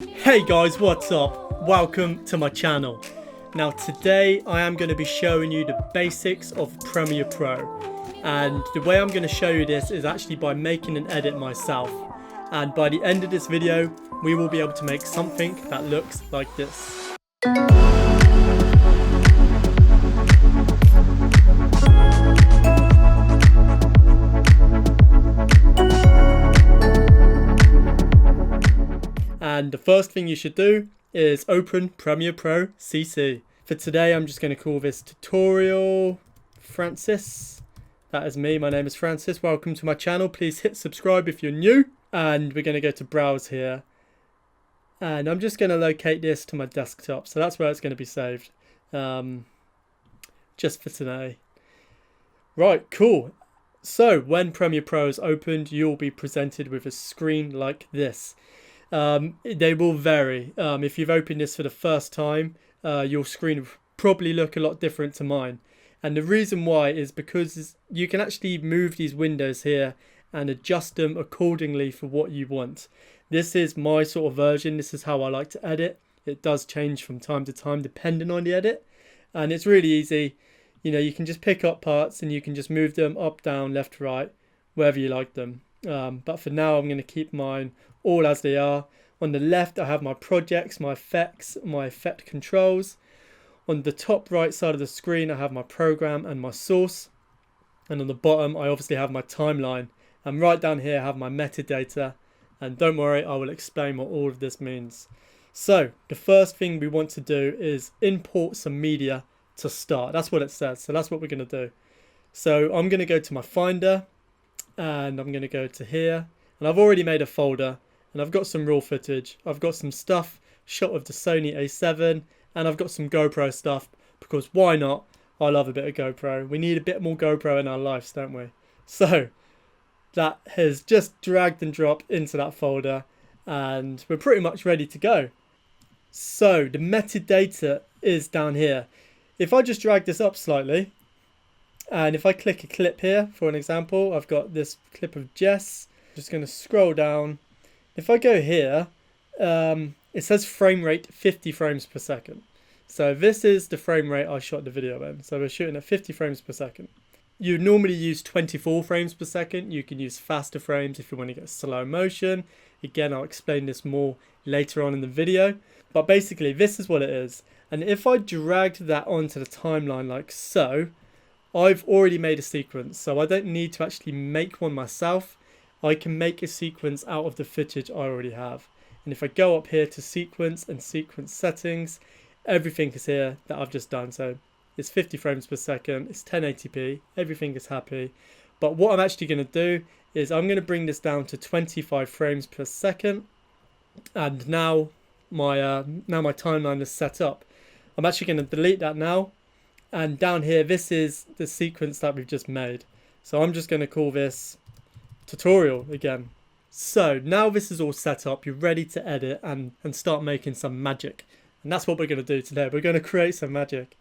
Hey guys, what's up? Welcome to my channel. Now today I am going to be showing you the basics of Premiere Pro, and the way I'm going to show you this is actually by making an edit myself, and by the end of this video we will be able to make something that looks like this. And the first thing you should do is open Premiere Pro CC. For today, I'm just going to call this tutorial Francis. That is me. My name is Francis. Welcome to my channel. Please hit subscribe if you're new. And we're going to go to browse here. And I'm just going to locate this to my desktop. So that's where it's going to be saved. Just for today. Right, cool. So when Premiere Pro is opened, you'll be presented with a screen like this. They will vary. If you've opened this for the first time, your screen will probably look a lot different to mine. And the reason why is because you can actually move these windows here and adjust them accordingly for what you want. This is my sort of version. This is how I like to edit. It does change from time to time depending on the edit. And it's really easy. You know, you can just pick up parts and you can just move them up, down, left, right, wherever you like them. But for now, I'm going to keep mine all as they are. On the left, I have my projects, my effects, my effect controls. On the top right side of the screen, I have my program and my source. And on the bottom, I obviously have my timeline. And right down here, I have my metadata. And don't worry, I will explain what all of this means. So the first thing we want to do is import some media to start. That's what it says. So that's what we're going to do. So I'm going to go to my Finder. And I'm going to go to here. And I've already made a folder. And I've got some raw footage. I've got some stuff shot of the Sony A7. And I've got some GoPro stuff. Because why not? I love a bit of GoPro. We need a bit more GoPro in our lives, don't we? So that has just dragged and dropped into that folder. And we're pretty much ready to go. So the metadata is down here. If I just drag this up slightly. And if I click a clip here, for an example, I've got this clip of Jess. I'm just going to scroll down. If I go here, it says frame rate 50 frames per second. So this is the frame rate I shot the video in. So we're shooting at 50 frames per second. You normally use 24 frames per second. You can use faster frames if you want to get slow motion. Again, I'll explain this more later on in the video. But basically, this is what it is. And if I dragged that onto the timeline like so, I've already made a sequence. So I don't need to actually make one myself. I can make a sequence out of the footage I already have. And if I go up here to sequence and sequence settings, everything is here that I've just done. So it's 50 frames per second, it's 1080p, everything is happy. But what I'm actually going to do is I'm going to bring this down to 25 frames per second. And now my timeline is set up. I'm actually going to delete that now. And down here, this is the sequence that we've just made. So I'm just going to call this tutorial again. So now this is all set up, you're ready to edit and start making some magic. And that's what we're going to do today. We're going to create some magic.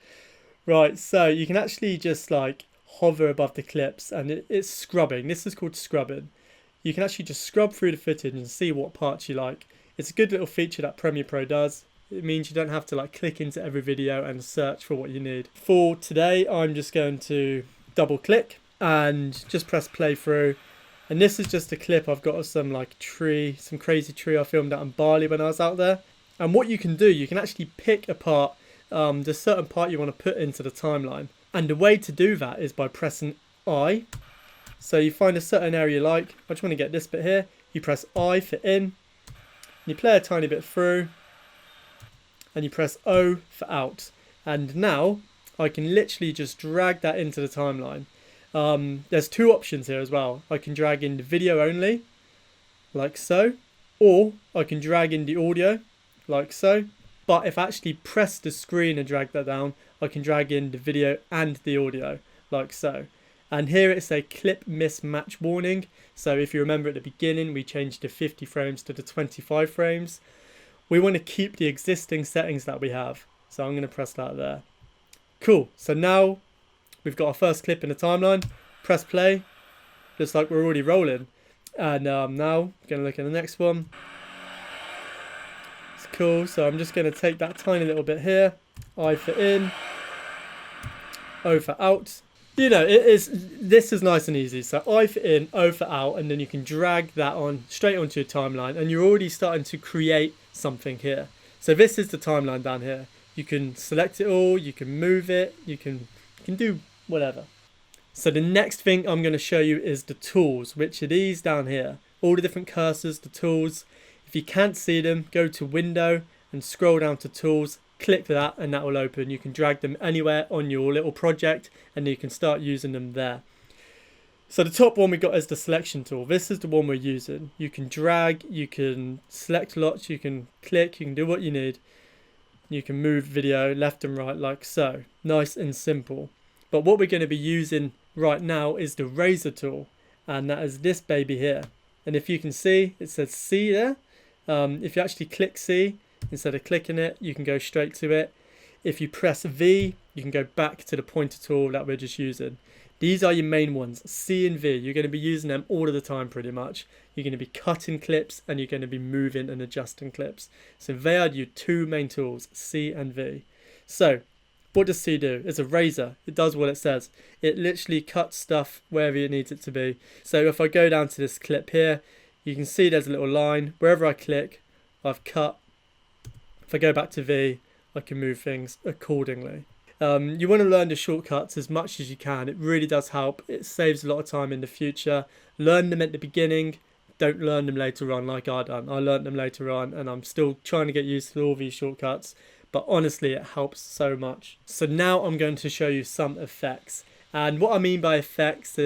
Right, so you can actually just like hover above the clips and it's scrubbing. This is called scrubbing. You can actually just scrub through the footage and see what parts you like. It's a good little feature that Premiere Pro does. It means you don't have to like click into every video and search for what you need. For today, I'm just going to double click and just press play through. And this is just a clip I've got of some like tree, some crazy tree I filmed out in Bali when I was out there. And what you can do, you can actually pick apart the certain part you want to put into the timeline. And the way to do that is by pressing I. So you find a certain area you like. I just want to get this bit here. You press I for in. You play a tiny bit through. And you press O for out. And now I can literally just drag that into the timeline. There's two options here as well. I can drag in the video only, like so, or I can drag in the audio, like so. But if I actually press the screen and drag that down, I can drag in the video and the audio, like so. And here it's a clip mismatch warning. So if you remember at the beginning, we changed the 50 frames to the 25 frames. We want to keep the existing settings that we have. So I'm going to press that there. Cool. So now we've got our first clip in the timeline. Press play. Looks like we're already rolling. And now we're going to look at the next one. It's cool. So I'm just going to take that tiny little bit here. I for in, O for out. You know, this is nice and easy. So I for in, O for out, and then you can drag that on straight onto your timeline, and you're already starting to create something here. So this is the timeline down here. You can select it all, you can move it, you can do whatever. So the next thing I'm going to show you is the tools, which are these down here. All the different cursors, the tools. If you can't see them, go to Window and scroll down to Tools. Click that and that will open. You can drag them anywhere on your little project and you can start using them there. So the top one we got is the selection tool. This is the one we're using. You can drag, you can select lots, you can click, you can do what you need. You can move video left and right like so. Nice and simple. But what we're going to be using right now is the razor tool, and that is this baby here. And if you can see, it says C there. If you actually click C, instead of clicking it, you can go straight to it. If you press V, you can go back to the pointer tool that we're just using. These are your main ones, C and V. You're going to be using them all of the time pretty much. You're going to be cutting clips and you're going to be moving and adjusting clips. So they are your two main tools, C and V. So what does C do? It's a razor. It does what it says. It literally cuts stuff wherever it needs it to be. So if I go down to this clip here, you can see there's a little line. Wherever I click, I've cut. If I go back to V, I can move things accordingly. You want to learn the shortcuts as much as you can. It really does help. It saves a lot of time in the future. Learn them at the beginning. Don't learn them later on like I done. I learned them later on and I'm still trying to get used to all these shortcuts. But honestly, it helps so much. So now I'm going to show you some effects. And what I mean by effects,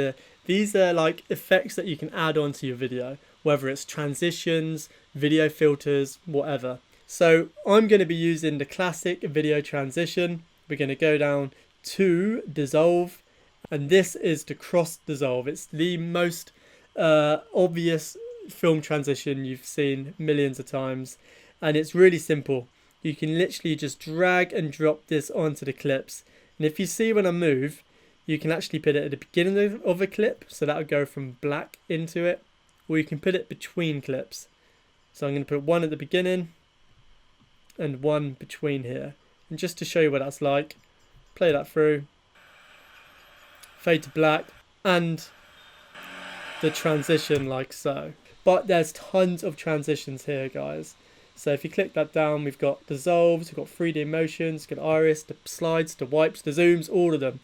these are like effects that you can add on to your video. Whether it's transitions, video filters, whatever. So I'm going to be using the classic video transition. We're going to go down to dissolve, and this is the cross dissolve. It's the most obvious film transition you've seen millions of times, and it's really simple. You can literally just drag and drop this onto the clips, and if you see when I move, you can actually put it at the beginning of a clip, so that would go from black into it, or you can put it between clips. So I'm going to put one at the beginning and one between here. And just to show you what that's like, play that through, fade to black, and the transition like so. But there's tons of transitions here, guys. So if you click that down, we've got dissolves, we've got 3D motions, we've got iris, the slides, the wipes, the zooms, all of them.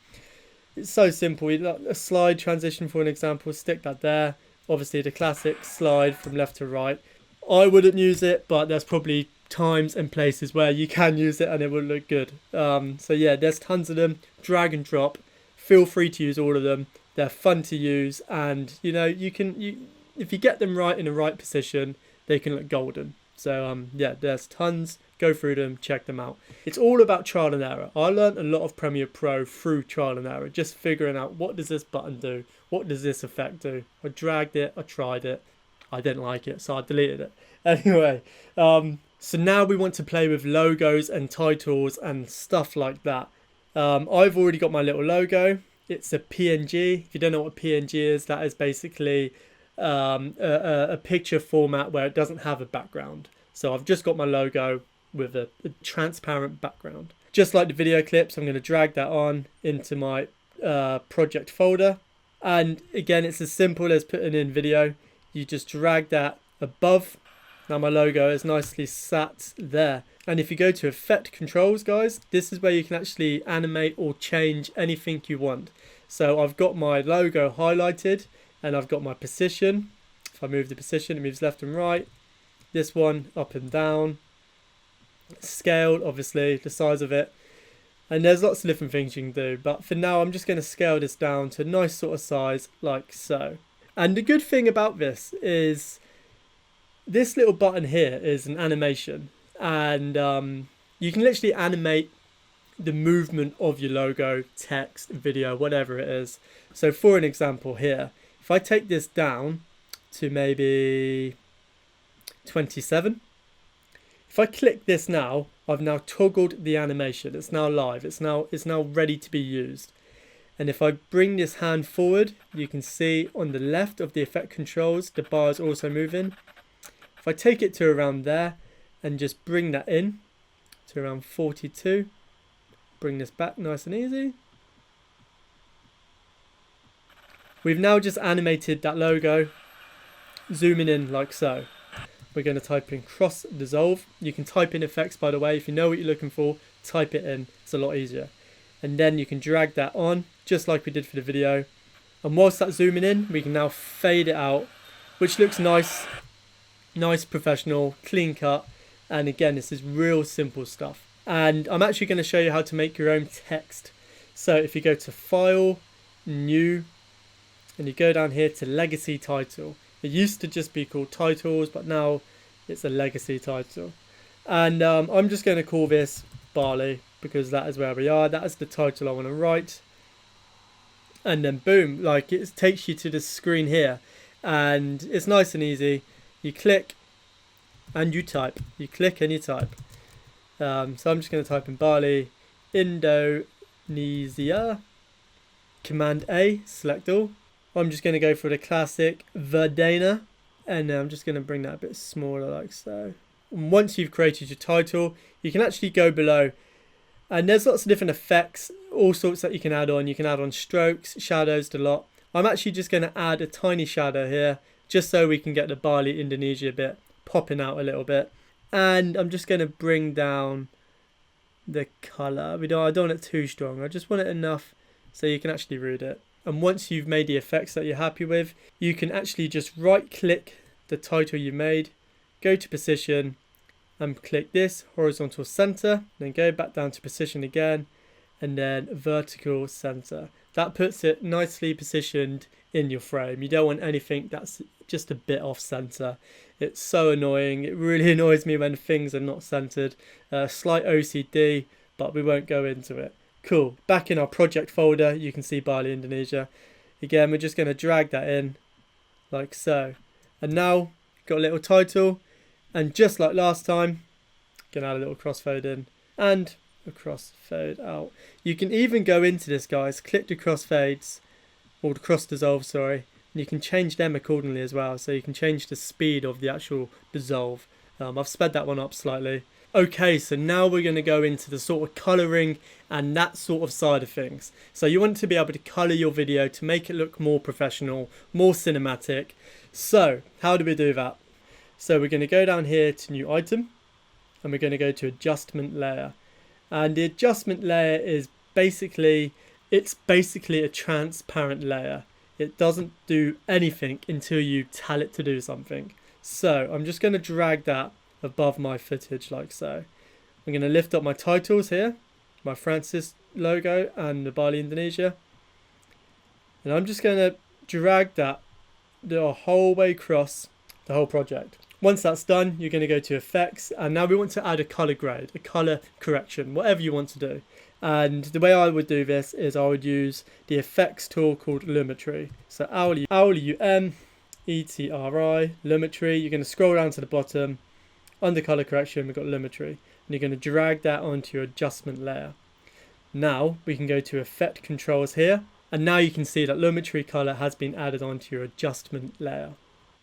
It's so simple. A slide transition, for an example, stick that there. Obviously the classic slide from left to right. I wouldn't use it, but there's probably times and places where you can use it and it will look good. So yeah, there's tons of them. Drag and drop. Feel free to use all of them. They're fun to use, and you know, if you get them right in the right position, they can look golden. So yeah, there's tons. Go through them, check them out. It's all about trial and error. I learned a lot of Premiere Pro through trial and error, just figuring out what does this button do, what does this effect do. I dragged it, I tried it, I didn't like it, so I deleted it. Anyway, so now we want to play with logos and titles and stuff like that. I've already got my little logo. It's a PNG. If you don't know what a PNG is, that is basically a picture format where it doesn't have a background. So I've just got my logo with a transparent background. Just like the video clips, I'm going to drag that on into my project folder. And again, it's as simple as putting in video. You just drag that above. Now my logo is nicely sat there. And if you go to effect controls, guys, this is where you can actually animate or change anything you want. So I've got my logo highlighted and I've got my position. If I move the position, it moves left and right. This one up and down. Scaled, obviously, the size of it. And there's lots of different things you can do. But for now, I'm just going to scale this down to a nice sort of size like so. And the good thing about this is this little button here is an animation. And you can literally animate the movement of your logo, text, video, whatever it is. So for an example here, if I take this down to maybe 27, if I click this now, I've now toggled the animation. It's now live. It's now ready to be used. And if I bring this hand forward, you can see on the left of the effect controls, the bar is also moving. If I take it to around there, and just bring that in to around 42. Bring this back nice and easy. We've now just animated that logo, zooming in like so. We're going to type in cross dissolve. You can type in effects, by the way. If you know what you're looking for, type it in. It's a lot easier. And then you can drag that on, just like we did for the video. And whilst that's zooming in, we can now fade it out, which looks nice, professional, clean cut. And again, this is real simple stuff. And I'm actually going to show you how to make your own text. So if you go to File, New, and you go down here to Legacy Title. It used to just be called Titles, but now it's a Legacy Title. And I'm just going to call this Barley, because that is where we are. That is the title I want to write. And then boom, like it takes you to the screen here. And it's nice and easy. You click and you type. You click and you type. So I'm just going to type in Barley, Indonesia, Command A, select all. I'm just going to go for the classic Verdana, and I'm just going to bring that a bit smaller like so. And once you've created your title, you can actually go below, and there's lots of different effects, all sorts that you can add on. You can add on strokes, shadows, the lot. I'm actually just going to add a tiny shadow here, just so we can get the Bali Indonesia bit popping out a little bit. And I'm just going to bring down the colour. I don't want it too strong. I just want it enough so you can actually read it. And once you've made the effects that you're happy with, you can actually just right click the title you made, go to position and click this horizontal center, then go back down to position again, and then vertical center. That puts it nicely positioned in your frame. You don't want anything that's just a bit off center. It's so annoying. It really annoys me when things are not centered. Slight OCD, but we won't go into it. Cool. Back in our project folder, you can see Bali Indonesia. Again, we're just going to drag that in like so. And now, got a little title. And just like last time, going to add a little crossfade in and a crossfade out. You can even go into this, guys, click the crossfades, or the cross dissolve, sorry. And you can change them accordingly as well. So you can change the speed of the actual dissolve. I've sped that one up slightly. Okay, so now we're going to go into the sort of colouring and that sort of side of things. So you want to be able to colour your video to make it look more professional, more cinematic. So how do we do that? So we're going to go down here to New Item, and we're going to go to Adjustment Layer. And the adjustment layer is basically a transparent layer. It doesn't do anything until you tell it to do something. So I'm just going to drag that above my footage like so. I'm going to lift up my titles here, my Francis logo and the Bali Indonesia, and I'm just going to drag that the whole way across the whole project. Once that's done, you're going to go to effects, and now we want to add a color grade, a color correction, whatever you want to do. And the way I would do this is I would use the effects tool called Lumetri. So Lumetri, Lumetri. You're going to scroll down to the bottom. Under color correction, we've got Lumetri, and you're going to drag that onto your adjustment layer. Now we can go to effect controls here, and now you can see that Lumetri color has been added onto your adjustment layer.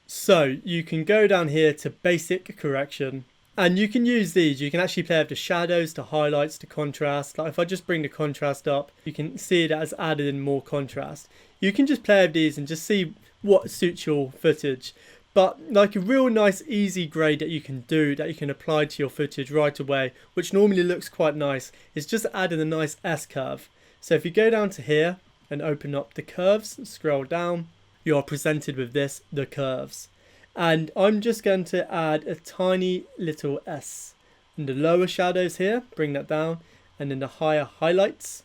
So you can go down here to basic correction, and you can use these. You can actually play with the shadows, the highlights, the contrast. Like if I just bring the contrast up, you can see that has added in more contrast. You can just play with these and just see what suits your footage. But like a real nice easy grade that you can do, that you can apply to your footage right away, which normally looks quite nice, is just adding a nice S-curve. So if you go down to here and open up the curves, scroll down, you are presented with this, the curves. And I'm just going to add a tiny little S. In the lower shadows here, bring that down, and in the higher highlights,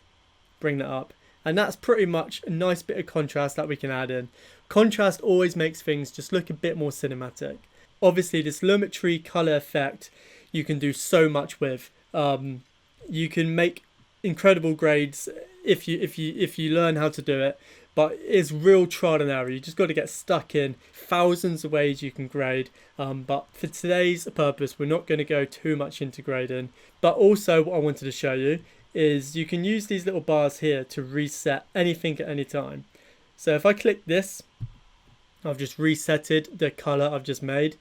bring that up. And that's pretty much a nice bit of contrast that we can add in. Contrast always makes things just look a bit more cinematic. Obviously, this Lumetri color effect you can do so much with. You can make incredible grades if you learn how to do it. But it's real trial and error. You just got to get stuck in. Thousands of ways you can grade. But for today's purpose, we're not going to go too much into grading. But also what I wanted to show you is you can use these little bars here to reset anything at any time. So if I click this, I've just resetted the color I've just made.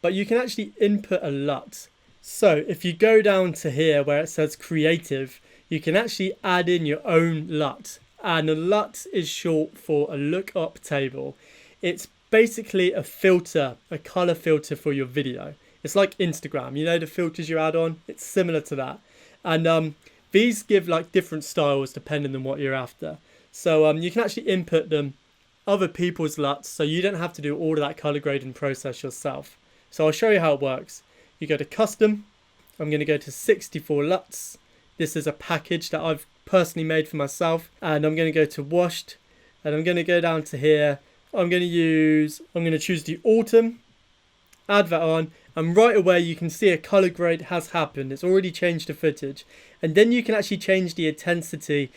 But you can actually input a LUT. So if you go down to here where it says creative, you can actually add in your own LUT. And a LUT is short for a lookup table. It's basically a filter, a color filter for your video. It's like Instagram, you know, the filters you add on, it's similar to that. And these give like different styles depending on what you're after. So you can actually input them, other people's LUTs, so you don't have to do all of that color grading process yourself. So I'll show you how it works. You go to custom, I'm going to go to 64 LUTs. This is a package that I've personally made for myself, and I'm going to go to washed, and I'm going to go down to here. I'm going to choose the autumn, add that on, and right away you can see a color grade has happened. It's already changed the footage, and then you can actually change the intensity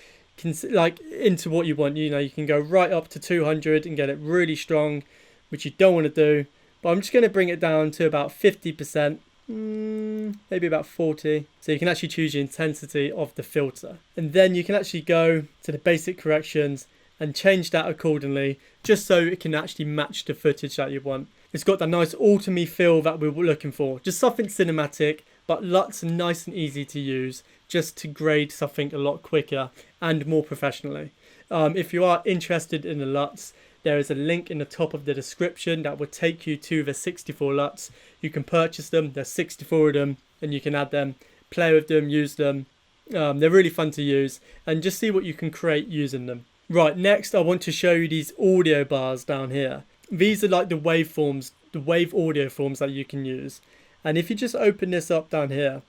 like into what you want. You know, you can go right up to 200 and get it really strong, which you don't want to do, but I'm just going to bring it down to about 50%, maybe about 40, so you can actually choose the intensity of the filter, and then you can actually go to the basic corrections and change that accordingly, just so it can actually match the footage that you want. It's got that nice autumny feel that we were looking for, just something cinematic, but LUTs are nice and easy to use, just to grade something a lot quicker and more professionally. If you are interested in the LUTs, there is a link in the top of the description that will take you to the 64 LUTs. You can purchase them, there's 64 of them, and you can add them, play with them, use them. They're really fun to use, and just see what you can create using them. Right, next I want to show you these audio bars down here. These are like the waveforms, the wave audio forms that you can use. And if you just open this up down here,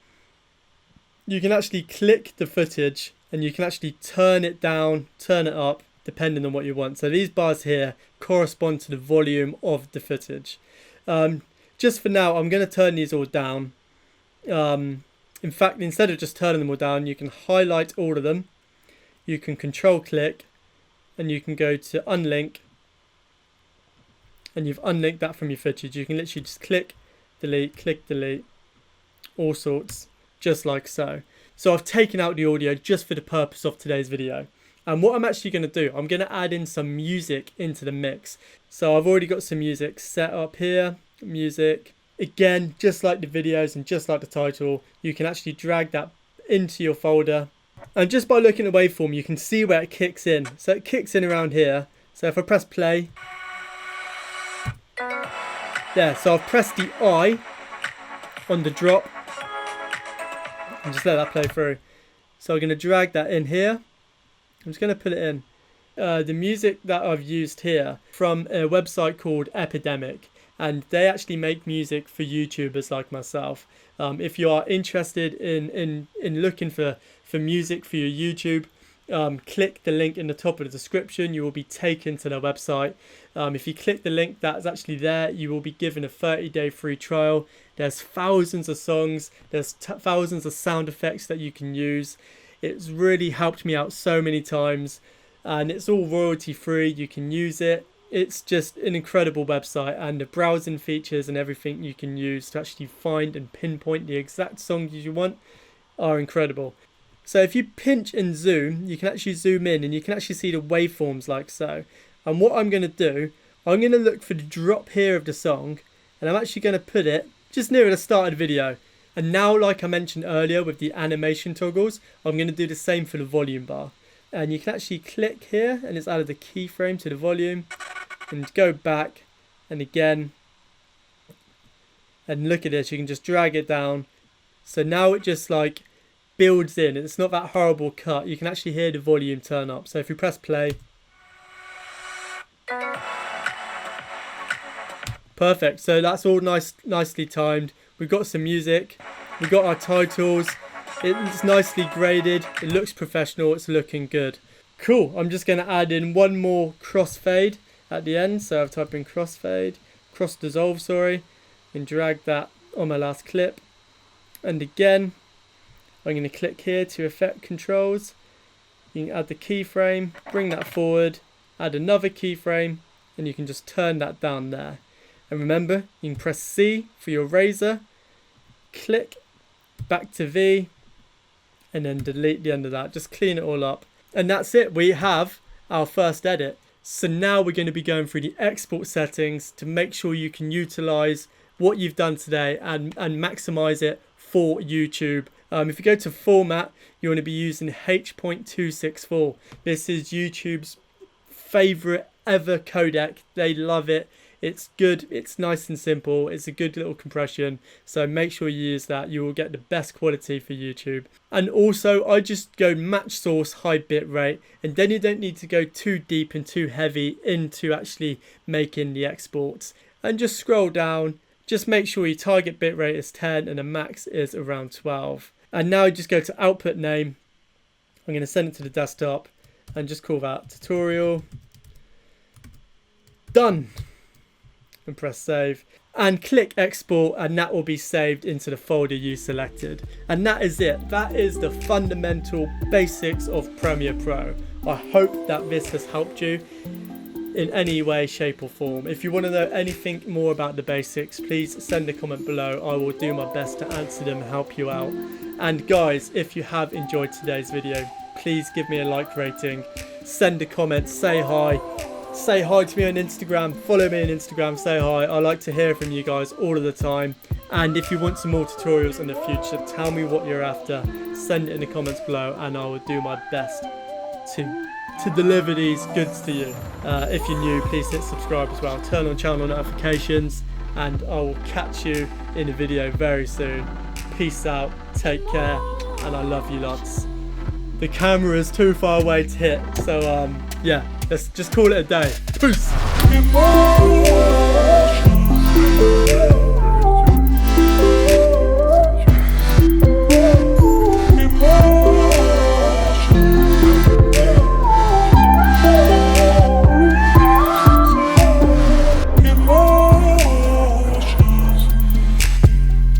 you can actually click the footage and you can actually turn it down, turn it up, depending on what you want. So these bars here correspond to the volume of the footage. Just for now, I'm going to turn these all down. In fact, instead of just turning them all down, you can highlight all of them. You can control click and you can go to unlink, and you've unlinked that from your footage. You can literally just click delete, all sorts, just like so. So I've taken out the audio just for the purpose of today's video. And what I'm actually going to do, I'm going to add in some music into the mix. So I've already got some music set up here, music. Again, just like the videos and just like the title, you can actually drag that into your folder. And just by looking at the waveform, you can see where it kicks in. So it kicks in around here. So if I press play, there, so I've pressed the I on the drop and just let that play through. So I'm going to drag that in here. I'm just going to put it in. The music that I've used here from a website called Epidemic, and they actually make music for YouTubers like myself. If you are interested in looking for music for your YouTube, click the link in the top of the description. You will be taken to their website. If you click the link that's actually there, you will be given a 30-day free trial. There's thousands of songs, there's thousands of sound effects that you can use. It's really helped me out so many times, and it's all royalty free. You can use it. It's just an incredible website, and the browsing features and everything you can use to actually find and pinpoint the exact songs you want are incredible. So if you pinch and zoom, you can actually zoom in and you can actually see the waveforms like so. And what I'm going to do, I'm going to look for the drop here of the song, and I'm actually going to put it just near the start of the video. And now, like I mentioned earlier with the animation toggles, I'm going to do the same for the volume bar. And you can actually click here and it's added a keyframe to the volume, and go back and again, and look at this, you can just drag it down. So now it just like builds in. It's not that horrible cut. You can actually hear the volume turn up. So if we press play, perfect. So that's all nicely timed. We've got some music, we've got our titles, it's nicely graded, it looks professional, it's looking good. Cool. I'm just going to add in one more crossfade at the end. So I've typed in crossfade, cross dissolve, sorry, and drag that on my last clip. And again, I'm going to click here to effect controls. You can add the keyframe, bring that forward, add another keyframe, and you can just turn that down there. And remember, you can press C for your razor, click back to V, and then delete the end of that. Just clean it all up. And that's it. We have our first edit. So now we're going to be going through the export settings to make sure you can utilize what you've done today and maximize it for YouTube. If you go to format, you want to be using H.264. This is YouTube's favorite ever codec. They love it. It's good, it's nice and simple, it's a good little compression, so make sure you use that. You will get the best quality for YouTube. And also, I just go match source, high bit rate, and then you don't need to go too deep and too heavy into actually making the exports. And just scroll down, just make sure your target bit rate is 10 and the max is around 12. And now just go to output name. I'm going to send it to the desktop and just call that tutorial. Done. And press save and click export, and that will be saved into the folder you selected. And that is it. That is the fundamental basics of Premiere Pro. I hope that this has helped you in any way, shape or form. If you want to know anything more about the basics, please send a comment below. I will do my best to answer them and help you out. And guys, if you have enjoyed today's video, please give me a like rating, send a comment, say hi. Say hi to me on Instagram, follow me on Instagram, say hi. I like to hear from you guys all of the time. And if you want some more tutorials in the future, tell me what you're after. Send it in the comments below and I will do my best to deliver these goods to you. If you're new, please hit subscribe as well. Turn on channel notifications and I will catch you in a video very soon. Peace out, take care, and I love you lots. The camera is too far away to hit, so yeah. Let's just call it a day. Peace.